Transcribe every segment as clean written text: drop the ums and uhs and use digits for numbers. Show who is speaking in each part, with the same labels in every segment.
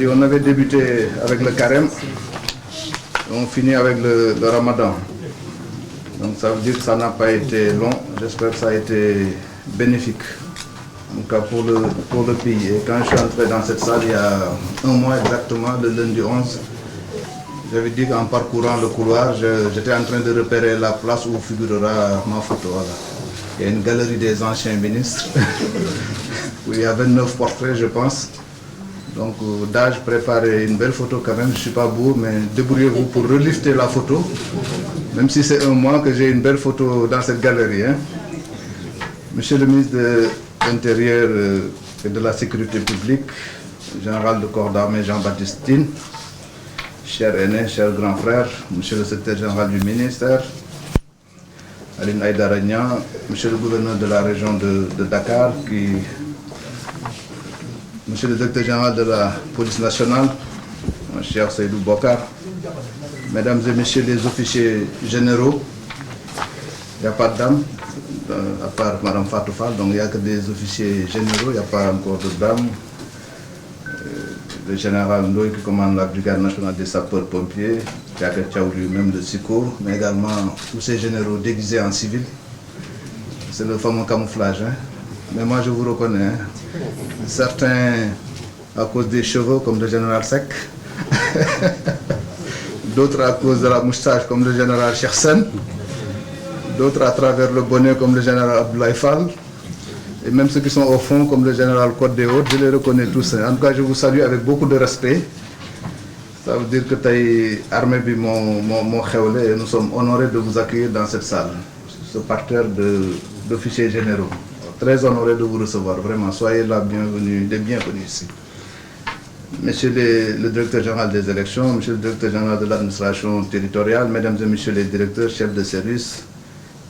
Speaker 1: dit on avait débuté avec le carême, on finit avec le ramadan. Donc ça veut dire que ça n'a pas été long, j'espère que ça a été bénéfique. En tout cas pour le pays. Et quand je suis entré dans cette salle il y a un mois exactement, le lundi 11, j'avais dit qu'en parcourant le couloir, j'étais en train de repérer la place où figurera ma photo. Voilà. Il y a une galerie des anciens ministres, où il y a 29 portraits je pense. Donc d'âge, préparez une belle photo quand même, je ne suis pas beau, mais débrouillez-vous pour relifter la photo. Même si c'est un mois que j'ai une belle photo dans cette galerie. Hein. Monsieur le ministre de l'Intérieur et de la Sécurité publique, général de corps d'armée Jean-Baptiste Tine, cher aîné, cher grand frère, monsieur le secrétaire général du ministère, Aline Aïdara Niang, monsieur le gouverneur de la région de Dakar, monsieur le directeur général de la police nationale, cher Seydou Bokar, mesdames et messieurs les officiers généraux, il n'y a pas de dames, à part Mme Fatou Fall, donc il n'y a que des officiers généraux, il n'y a pas encore de dames. Le général Ndoye qui commande la brigade nationale des sapeurs-pompiers, Diaker Tchaou lui-même de SICO, mais également tous ces généraux déguisés en civil. C'est le fameux camouflage. Hein. Mais moi je vous reconnais. Hein. Certains à cause des cheveux comme le général Sek, d'autres à cause de la moustache comme le général Chersen, d'autres à travers le bonnet comme le général Abdoulaye Fall, et même ceux qui sont au fond comme le général Côte des Hautes, je les reconnais tous. En tout cas, je vous salue avec beaucoup de respect. Ça veut dire que Taï Armée bi mon xewle et nous sommes honorés de vous accueillir dans cette salle, ce parterre d'officiers généraux. Très honorés de vous recevoir, vraiment. Soyez là bienvenus, les bienvenus ici. Monsieur le directeur général des élections, monsieur le directeur général de l'administration territoriale, mesdames et messieurs les directeurs, chefs de service,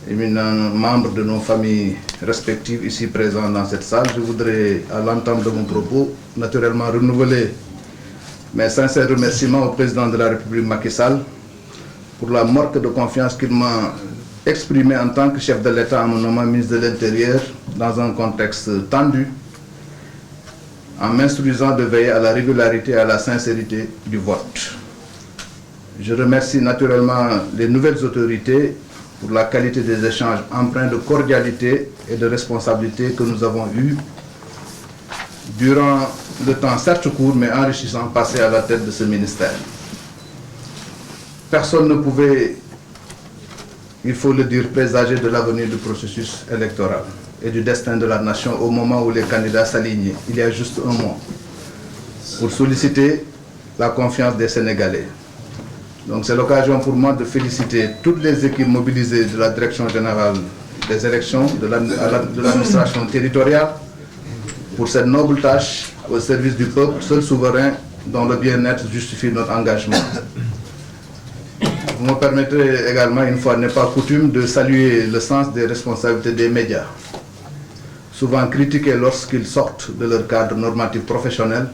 Speaker 1: éminents membres de nos familles respectives ici présents dans cette salle, je voudrais, à l'entame de mon propos, naturellement renouveler mes sincères remerciements au président de la République Macky Sall pour la marque de confiance qu'il m'a exprimée en tant que chef de l'État en me nommant ministre de l'Intérieur dans un contexte tendu, en m'instruisant de veiller à la régularité et à la sincérité du vote. Je remercie naturellement les nouvelles autorités pour la qualité des échanges empreints de cordialité et de responsabilité que nous avons eus durant le temps certes court mais enrichissant passé à la tête de ce ministère. Personne ne pouvait, il faut le dire, présager de l'avenir du processus électoral et du destin de la nation au moment où les candidats s'alignaient, il y a juste un mois, pour solliciter la confiance des Sénégalais. Donc c'est l'occasion pour moi de féliciter toutes les équipes mobilisées de la Direction générale des élections, de l'administration territoriale, pour cette noble tâche au service du peuple, seul souverain dont le bien-être justifie notre engagement. Vous me permettrez également, une fois n'est pas coutume, de saluer le sens des responsabilités des médias, souvent critiqués lorsqu'ils sortent de leur cadre normatif professionnel,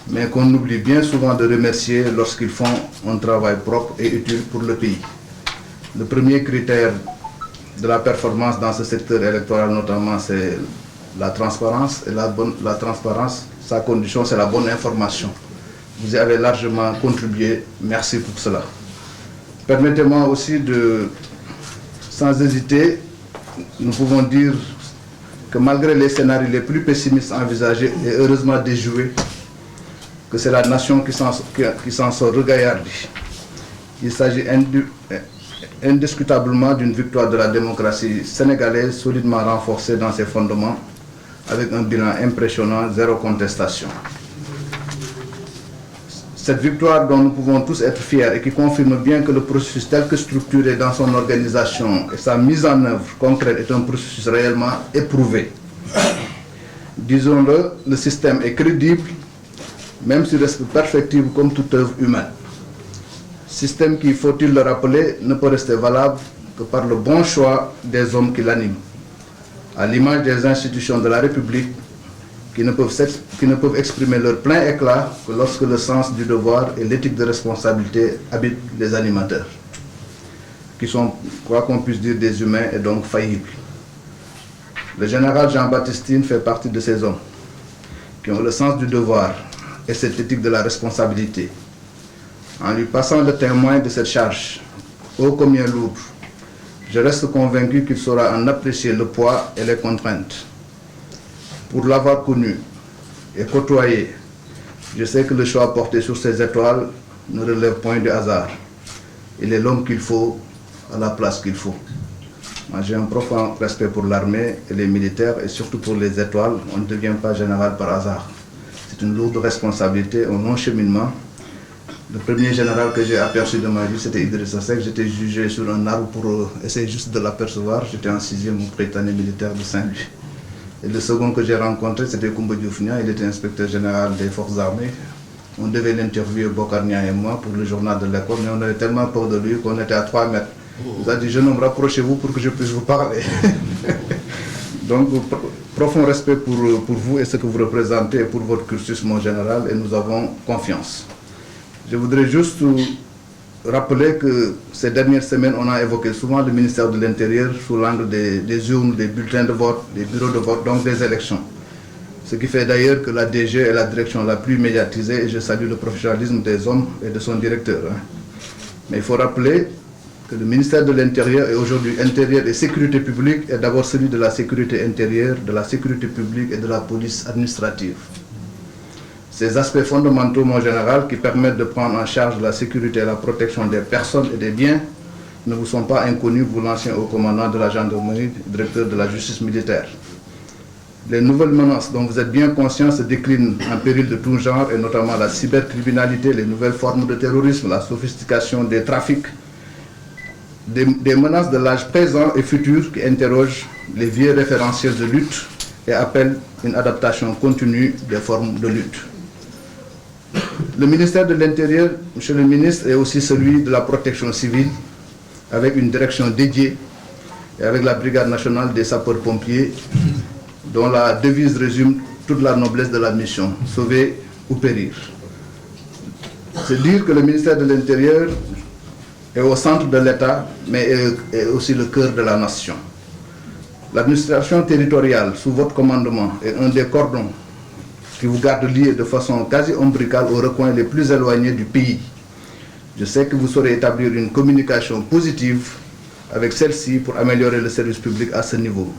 Speaker 1: mais qu'on oublie bien souvent de remercier lorsqu'ils font un travail propre et utile pour le pays. Le premier critère de la performance dans ce secteur électoral notamment, c'est la transparence. Et la transparence, sa condition, c'est la bonne information. Vous y avez largement contribué, merci pour cela. Permettez-moi aussi de, sans hésiter, nous pouvons dire que malgré les scénarios les plus pessimistes envisagés et heureusement déjoués, que c'est la nation qui s'en sort regaillardie. Il s'agit indiscutablement d'une victoire de la démocratie sénégalaise solidement renforcée dans ses fondements, avec un bilan impressionnant, zéro contestation. Cette victoire dont nous pouvons tous être fiers et qui confirme bien que le processus tel que structuré dans son organisation et sa mise en œuvre concrète est un processus réellement éprouvé. Disons-le, le système est crédible, même s'il reste perfectible comme toute œuvre humaine. Système qui, faut-il le rappeler, ne peut rester valable que par le bon choix des hommes qui l'animent, à l'image des institutions de la République qui ne peuvent exprimer leur plein éclat que lorsque le sens du devoir et l'éthique de responsabilité habitent les animateurs, qui sont, quoi qu'on puisse dire, des humains et donc faillibles. Le général Jean-Baptiste Tine fait partie de ces hommes qui ont le sens du devoir et cette éthique de la responsabilité. En lui passant le témoin de cette charge, ô combien lourde, je reste convaincu qu'il saura en apprécier le poids et les contraintes. Pour l'avoir connu et côtoyé, je sais que le choix porté sur ces étoiles ne relève point du hasard. Il est l'homme qu'il faut à la place qu'il faut. Moi, j'ai un profond respect pour l'armée et les militaires et surtout pour les étoiles. On ne devient pas général par hasard. C'est une lourde responsabilité, un long cheminement. Le premier général que j'ai aperçu de ma vie, c'était Idrissa Seck. J'étais jugé sur un arbre pour essayer juste de l'apercevoir. J'étais en 6e au Prytanée militaire de Saint-Louis. Et le second que j'ai rencontré, c'était Koumba Diouf Nia. Il était inspecteur général des forces armées. On devait l'interviewer, Bokar Nia et moi, pour le journal de l'école, mais on avait tellement peur de lui qu'on était à 3 mètres. Il nous a dit, jeune homme, rapprochez-vous pour que je puisse vous parler. Donc, profond respect pour vous et ce que vous représentez et pour votre cursus, mon général, et nous avons confiance. Je voudrais juste rappeler que ces dernières semaines, on a évoqué souvent le ministère de l'Intérieur sous l'angle des urnes, des bulletins de vote, des bureaux de vote, donc des élections. Ce qui fait d'ailleurs que la DG est la direction la plus médiatisée et je salue le professionnalisme des hommes et de son directeur. Mais il faut rappeler que le ministère de l'Intérieur est aujourd'hui intérieur et sécurité publique est d'abord celui de la sécurité intérieure, de la sécurité publique et de la police administrative. Ces aspects fondamentaux, mon général, qui permettent de prendre en charge la sécurité et la protection des personnes et des biens, ne vous sont pas inconnus, vous l'ancien haut commandant de la gendarmerie, directeur de la justice militaire. Les nouvelles menaces dont vous êtes bien conscient se déclinent en péril de tout genre, et notamment la cybercriminalité, les nouvelles formes de terrorisme, la sophistication des trafics, des menaces de l'âge présent et futur qui interrogent les vieux référentiels de lutte et appellent une adaptation continue des formes de lutte. Le ministère de l'Intérieur, monsieur le ministre, est aussi celui de la protection civile, avec une direction dédiée et avec la Brigade nationale des sapeurs-pompiers, dont la devise résume toute la noblesse de la mission, sauver ou périr. C'est dire que le ministère de l'Intérieur est au centre de l'État, mais est aussi le cœur de la nation. L'administration territoriale, sous votre commandement, est un des cordons qui vous garde liés de façon quasi ombricale aux recoins les plus éloignés du pays. Je sais que vous saurez établir une communication positive avec celle-ci pour améliorer le service public à ce niveau.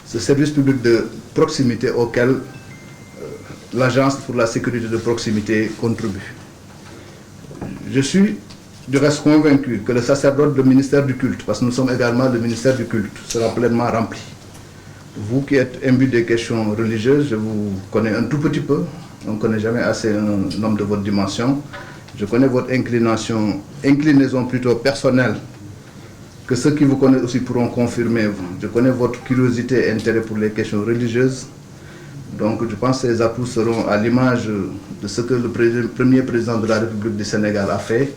Speaker 1: Ce service public de proximité auquel l'Agence pour la sécurité de proximité contribue. Je suis du reste convaincu que le sacerdoce du ministère du culte, parce que nous sommes également le ministère du culte, sera pleinement rempli. Vous qui êtes imbu des questions religieuses, je vous connais un tout petit peu, on ne connaît jamais assez un homme de votre dimension. Je connais votre inclinaison plutôt personnelle, que ceux qui vous connaissent aussi pourront confirmer. Je connais votre curiosité et intérêt pour les questions religieuses. Donc je pense que ces atouts seront à l'image de ce que le premier président de la République du Sénégal a fait,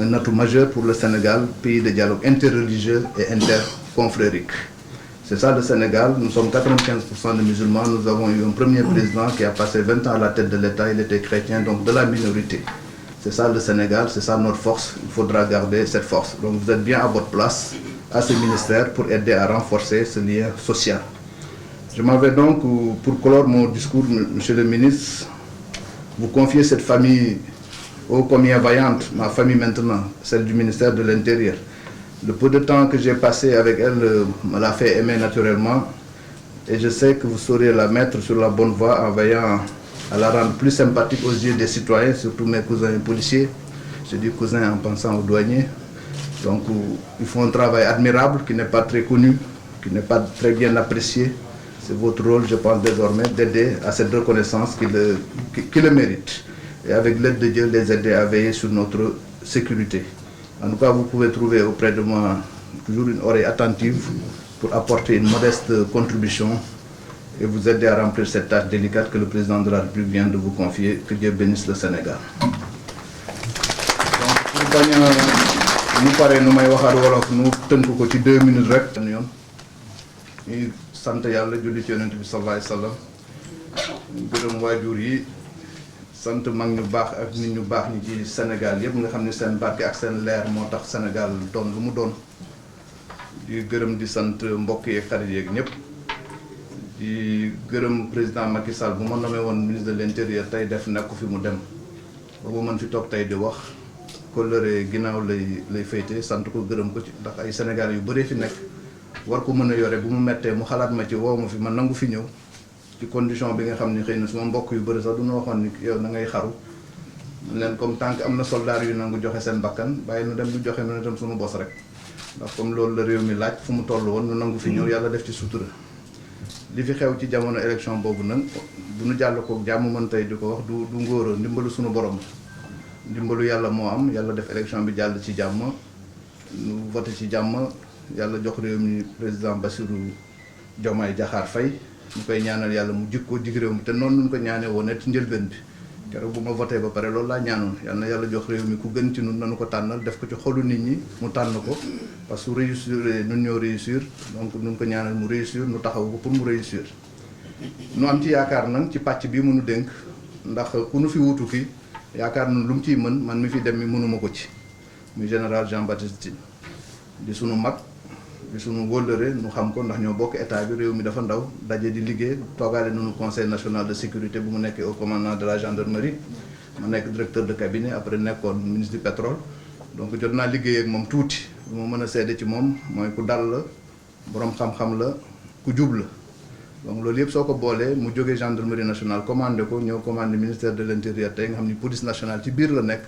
Speaker 1: un atout majeur pour le Sénégal, pays de dialogue interreligieux et interconfrérique. C'est ça le Sénégal, nous sommes 95% de musulmans, nous avons eu un premier président qui a passé 20 ans à la tête de l'État, il était chrétien, donc de la minorité. C'est ça le Sénégal, c'est ça notre force, il faudra garder cette force. Donc vous êtes bien à votre place, à ce ministère, pour aider à renforcer ce lien social. Je m'en vais donc, pour clore mon discours, monsieur le ministre, vous confier cette famille ô combien vaillante, ma famille maintenant, celle du ministère de l'Intérieur. Le peu de temps que j'ai passé avec elle me l'a fait aimer naturellement et je sais que vous saurez la mettre sur la bonne voie en veillant à la rendre plus sympathique aux yeux des citoyens, surtout mes cousins policiers. Je dis cousins en pensant aux douaniers. Donc ils font un travail admirable qui n'est pas très connu, qui n'est pas très bien apprécié. C'est votre rôle, je pense désormais, d'aider à cette reconnaissance qui le mérite. Et avec l'aide de Dieu, les aider à veiller sur notre sécurité. En tout cas, vous pouvez trouver auprès de moi toujours une oreille attentive pour apporter une modeste contribution et vous aider à remplir cette tâche délicate que le président de la République vient de vous confier. Que Dieu bénisse le Sénégal. Donc, pour nous parler, nous nous tenons 2 minutes rek. Nous sant Yàlla julli ci Yonent bi sallallahu alayhi wa sallam. Gërëm waajur yi. Sant mag ñu baax ak nit ñu baax ñi ci Sénégal yëpp nga xam ne seen barke ak seen leer moo tax Sénégal doon lu mu doon di gërëm di sant mbokk yeeg xarit yeeg ñëpp di gërëm président Macky Sall bu ma nommé woon ministre de l'intérieur tey def nekk fi mu dem ba mu mën fi toog tey di wax kóllëre ginnaaw lay féete sant ko gërëm ko ci ndax ay Sénégal yu bëree fi nekk war ko mën a yore bu mu mettee mu xalaat ma ci woo ma fi man nangu fi ñëw ci condition bi nga xam ni xëy na suma mbokk yu bëri sax du ñu waxoon ni yow na ngay xaru leen comme tant que am na soldat yu nangu joxe seen bakkan bàyyi nu dem du joxe nu itam suñu bos rek ndax comme loolu la réew mi laaj fu mu toll woon nu nangu fi ñëw yàlla def ci sutura li fi xew ci jamono élection boobu nag bu nu jàll ko jàmm mën tey di ko wax du ngóora ndimbalu suñu borom ndimbalu yàlla moo am yàlla def élection bi jàll ci jàmm nu voté ci jàmm yàlla jox réew mi président Bassirou Diomaye Diakhar Faye ñu koy ñaanal yàlla mu jikko jig réew mi te noonu ñu ko ñaanee woon ci njëlbeen bi keroog bu ma voté ba pare loolu laa ñaanoon yàlla na yàlla jox réew mi ku gën ci nun nanu ko tànnal def ko ci xolu nit ñi mu tànn ko parce que réussir nun ñoo réussir donc nun ko ñaanal mu réussir nu taxaw ko pour mu réussir nu am ci yaakaar nag ci pàcc bii mënu dénk ndax ku nu fi wutu ki yaakaar na lu mu ciy mën man mi fi dem mi mënuma ko ci muy général Jean-Baptiste Tine di sunu mag di sunu wóllëre nu xam ko ndax ñoo bokk état bi réew mi dafa ndaw daje di liggéey toogaale nañu conseil national de sécurité bu mu nekkee au commandant de la gendarmerie ma nekk directeur de cabinet après nekkoon ministre du pétrole donc jot naa liggéey ak moom tuuti lu ma mën a seede ci moom mooy ku dal la borom xam-xam la ku jub la donc loolu yëpp soo ko boolee mu jógee gendarmerie nationale commandé ko ñëw commandé ministère de l'intérieur tey nga xam ni police nationale ci biir la nekk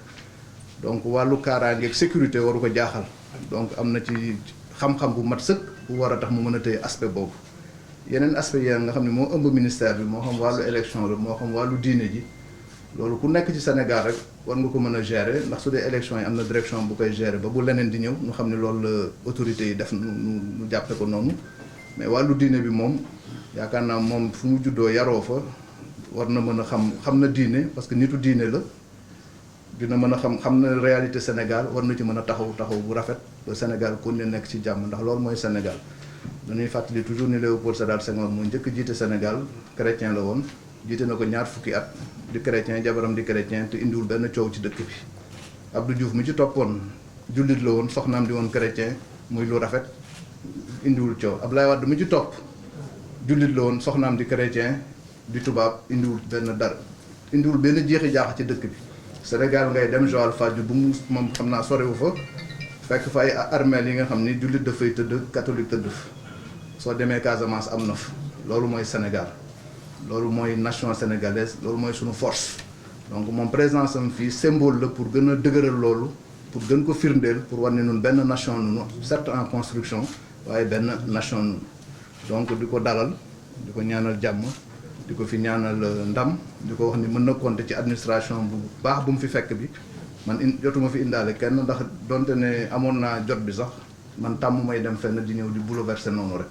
Speaker 1: donc wàllu kaaraange ak sécurité waru ko jaaxal donc am na ci xam-xam bu mat sëkk bu war a tax mu mën a téye aspect boobu yeneen aspect yi nga xam ne moo ëmb ministère bi moo xam wàllu élection la moo xam wàllu diine ji loolu ku nekk ci Sénégal rek war nga ko mën a gérer ndax su dee élection yi am na direction bu koy gérer ba bu leneen di ñëw ñu xam ne loolu la autorités yi def nu jàppe ko noonu mais wàllu diine bi moom yaakaar naa moom fu mu juddoo yaroo fa war na mën a xam na diine parce que nitu diine la dina mën a xam na réalité Sénégal war na ci mën a taxaw bu rafet ba Sénégal kon ne nekk ci jàmm ndax loolu mooy Sénégal dañuy fàttali toujours ni Léopold Sédar Senghor moo njëkk jiite Sénégal chrétien la woon jiite na ko ñaar fukki at di chrétien jabaram di chrétien te indiwul benn coow ci dëkk bi Abdou Diouf mi ci toppoon jullit la woon soxnaam di woon chrétien muy lu rafet indiwul coow Abdoulaye Wade mi ci topp jullit la woon soxnaam di chrétien di tubaab indiwul benn jeexi jaaxa ci dëkk bi Sénégal ngay dem Joal Fadiouth bu mu moom xam naa sorewu fa fekk fa ay armeel yi nga xam ni jullit dafay tëdd catholique tëdd fa soo demee Casamance am na fa loolu mooy Sénégal loolu mooy nation sénégalaise loolu mooy suñu force donc moom présence am fii symbole la pour gën a dëgëral loolu pour gën ko firndeel pour war ne nun benn nation nunu certes en construction waaye benn nation nunu donc di ko dalal di ko ñaanal jàmm di ko fi ñaanal ndam di ko wax ni mën na compter ci administration bu baax bu mu fi fekk bi man jotuma fi indaale kenn ndax donte ne amoon naa jot bi sax man tàmm may dem fenn di ñëw di bouleverser noonu rek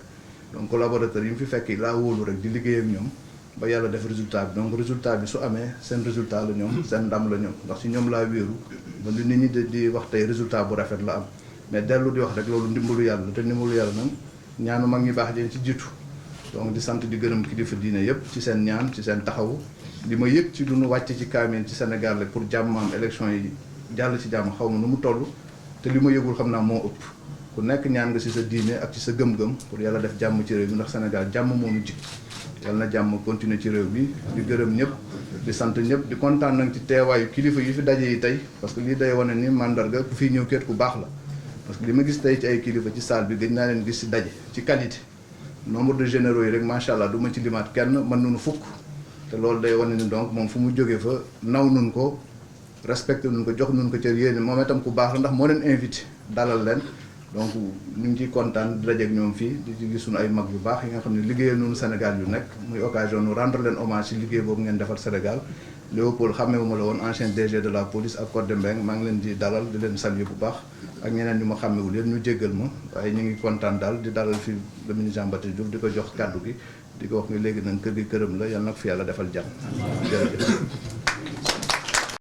Speaker 1: donc collaborateurs yi mu fi fekk laa wóolu rek di liggéey ak ñoom ba yàlla def résultat bi donc résultat bi su amee seen résultat la ñoom seen ndam la ñoom ndax si ñoom laa wéeru ba li nit ñi di wax tey résultat bu rafet la am mais dellu di wax rek loolu ndimbalu yàlla te ndimbalu yàlla nag ñaanu mag ñi baax jeen ci jiitu donc di sant di gërëm kilifa diine yëpp ci seen ñaan ci seen taxawu li ma yëg ci lu nu wàcc ci kaamil ci Sénégal rek pour jàmm am élection yi jàll ci jàmm xaw ma nu mu toll te li ma yëgul xam naa moo ëpp ku nekk ñaan nga ci sa diine ak ci sa gëm-gëm pour yàlla def jàmm ci réew mi ndax Sénégal jàmm moo nu jik yàlla na jàmm continuer ci réew mi di gërëm ñëpp di sant ñëpp di kontaan nag ci teewaayu kilifa yi fi daje yi tey parce que lii day wane ni mandarga ku fiy ñëw kéet ku baax la parce que li ma gis tey ci ay kilifa ci salle bi gëj naa leen gis ci daje ci qualité nombre de généraux yi rek macha allah du ma ci limaat kenn mën nañu fukk te loolu day wane ni donc moom fu mu jógee fa naw nun ko respecté nun ko jox nun ko cër yéen moom itam ku baax la ndax moo leen invité dalal leen donc ñu ngi ciy kontaan di dajeek ñoom fii di ci gis suñu ay mag yu baax yi nga xam ne liggéeyal noonu Sénégal yu nekk muy occasion nu rendre leen hommage ci liggéey boobu ngeen defar Sénégal Léopold xàmmewuma la woon ancien DG de la police ak Codé Mbengue maa ngi leen di dalal di leen saluer bu baax ak ñeneen ñu ma xàmmewul yéen ñu jéggal ma waaye ñu ngi kontaan daal di dalal fi le ministre Jean-Baptiste Diouf di ko jox kàddu gi di ko wax nga léegi nag kër gi këram la yal na ko fi yàlla defal jàmm jërëjëf